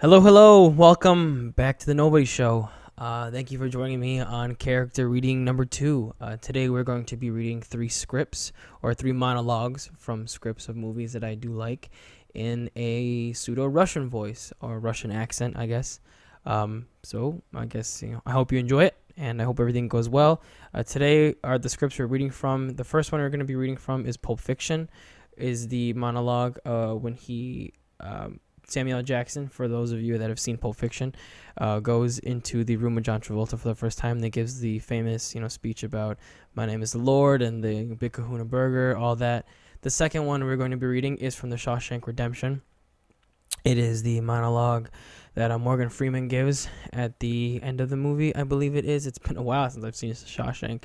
Hello, hello. Welcome back to the Nobody Show. Thank you for joining me on character reading number 2. Today we're going to be reading 3 scripts or 3 monologues from scripts of movies that I do like in a pseudo Russian voice or Russian accent, I guess. So I guess I hope you enjoy it and I hope everything goes well. Today are the scripts we're reading from. The first one we're going to be reading from is Pulp Fiction. Is the monologue when he Samuel L. Jackson, for those of you that have seen Pulp Fiction, goes into the room with John Travolta for the first time. They gives the famous, speech about "My name is the Lord" and the Big Kahuna Burger, all that. The second one we're going to be reading is from The Shawshank Redemption. It is the monologue that Morgan Freeman gives at the end of the movie, I believe it is. It's been a while since I've seen Shawshank.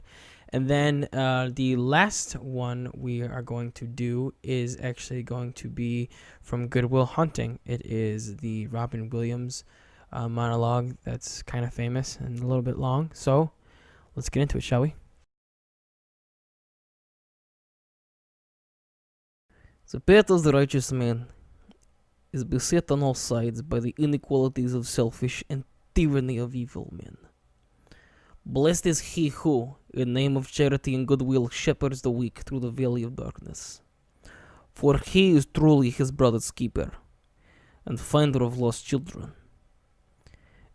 And then the last one we are going to do is actually going to be from Good Will Hunting. It is the Robin Williams monologue that's kind of famous and a little bit long. So let's get into it, shall we? The path of the righteous man is beset on all sides by the inequalities of selfish and tyranny of evil men. Blessed is he who, in name of charity and goodwill, shepherds the weak through the valley of darkness. For he is truly his brother's keeper, and finder of lost children.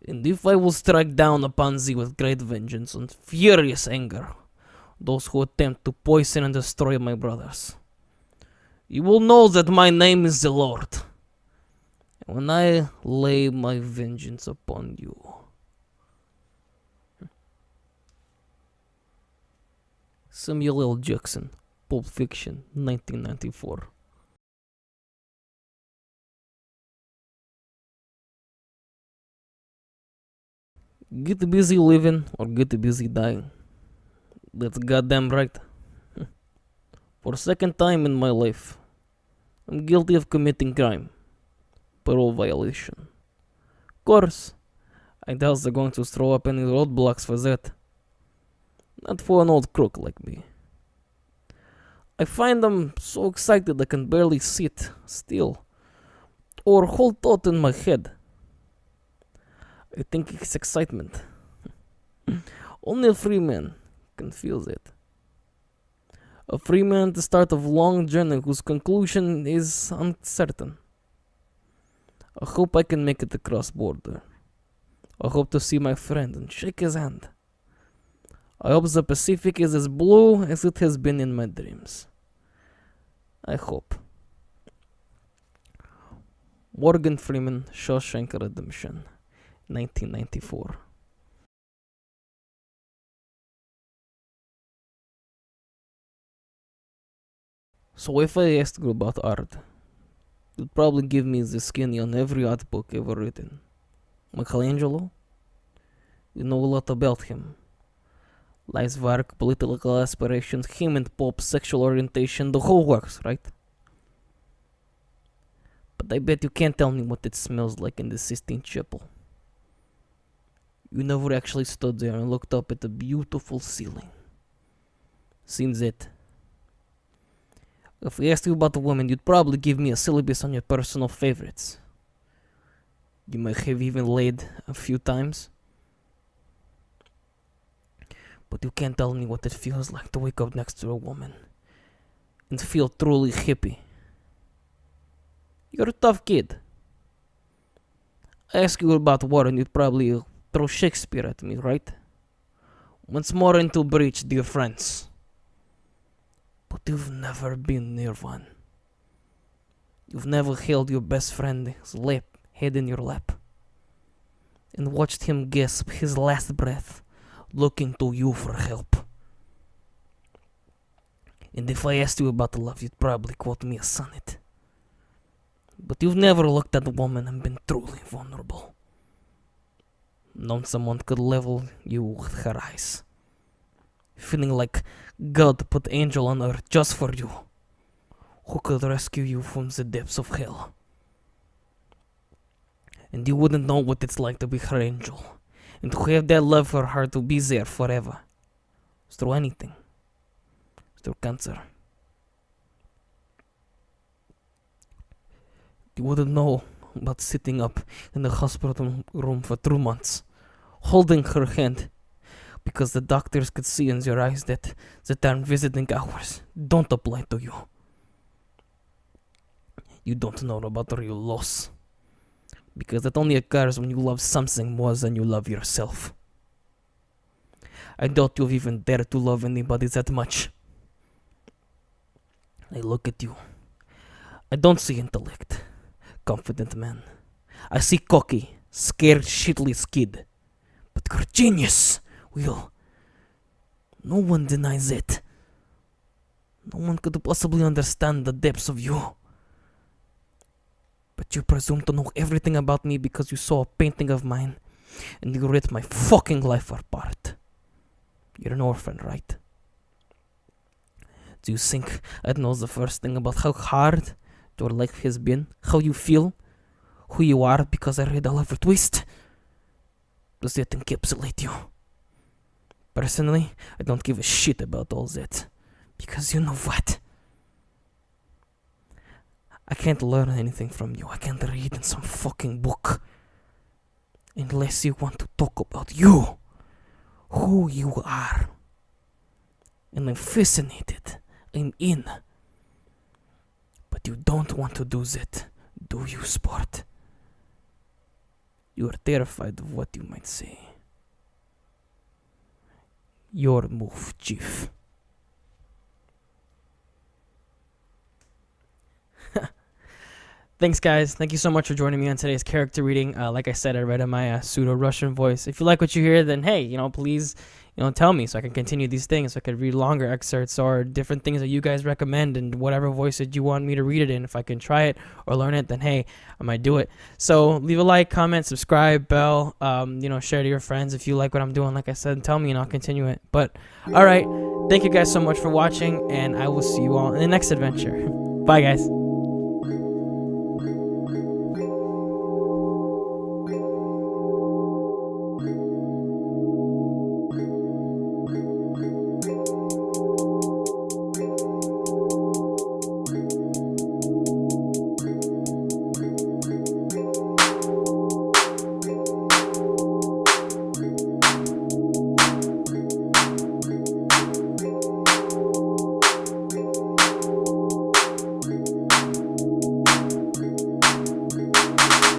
And if I will strike down upon thee with great vengeance and furious anger those who attempt to poison and destroy my brothers, you will know that my name is the Lord, and when I lay my vengeance upon you. Samuel L. Jackson, Pulp Fiction, 1994. Get busy living or get busy dying. That's goddamn right. For a second time in my life, I'm guilty of committing crime. Parole violation. Of course, I doubt they're going to throw up any roadblocks for that. Not for an old crook like me. I find them so excited I can barely sit still or hold thought in my head. I think it's excitement. Only a free man can feel that. A free man at the start of a long journey whose conclusion is uncertain. I hope I can make it across border. I hope to see my friend and shake his hand. I hope the Pacific is as blue as it has been in my dreams. I hope. Morgan Freeman, Shawshank Redemption, 1994. So if I asked you about art, you'd probably give me the skinny on every art book ever written. Michelangelo? You know a lot about him. Life's work, political aspirations, him and Pope's sexual orientation, the whole works, right? But I bet you can't tell me what it smells like in the Sistine Chapel. You never actually stood there and looked up at the beautiful ceiling. Seen that? If I asked you about the woman, you'd probably give me a syllabus on your personal favorites. You might have even laid a few times. But you can't tell me what it feels like to wake up next to a woman and feel truly hippie. You're a tough kid. I ask you about war and you'd probably throw Shakespeare at me, right? Once more into breach, dear friends. But you've never been near one. You've never held your best friend's head in your lap and watched him gasp his last breath, looking to you for help. And if I asked you about love, you'd probably quote me a sonnet. But you've never looked at a woman and been truly vulnerable. Known someone could level you with her eyes. Feeling like God put angel on earth just for you, who could rescue you from the depths of hell. And you wouldn't know what it's like to be her angel, and to have that love for her to be there forever. Through anything. Through cancer. You wouldn't know about sitting up in the hospital room for 2 months, holding her hand, because the doctors could see in your eyes that their visiting hours don't apply to you. You don't know about real loss, because it only occurs when you love something more than you love yourself. I doubt you've even dared to love anybody that much. I look at you. I don't see intellect, confident man. I see cocky, scared, shitless kid. But you're genius, Will. No one denies it. No one could possibly understand the depths of you. But you presume to know everything about me because you saw a painting of mine and you ripped my fucking life apart. You're an orphan, right? Do you think I'd know the first thing about how hard your life has been? How you feel? Who you are because I read all of your twist? Does that encapsulate you? Personally, I don't give a shit about all that. Because you know what? I can't learn anything from you. I can't read in some fucking book. Unless you want to talk about you. Who you are. And I'm fascinated. I'm in. But you don't want to do that, do you, sport? You are terrified of what you might say. Your move, Chief. Thanks, guys. Thank you so much for joining me on today's character reading. Like I said, I read in my pseudo-Russian voice. If you like what you hear, then hey, please, tell me so I can continue these things. So I could read longer excerpts or different things that you guys recommend and whatever voice that you want me to read it in. If I can try it or learn it, then hey, I might do it. So leave a like, comment, subscribe, bell, share to your friends if you like what I'm doing. Like I said, tell me and I'll continue it. But all right, thank you guys so much for watching, and I will see you all in the next adventure. Bye, guys.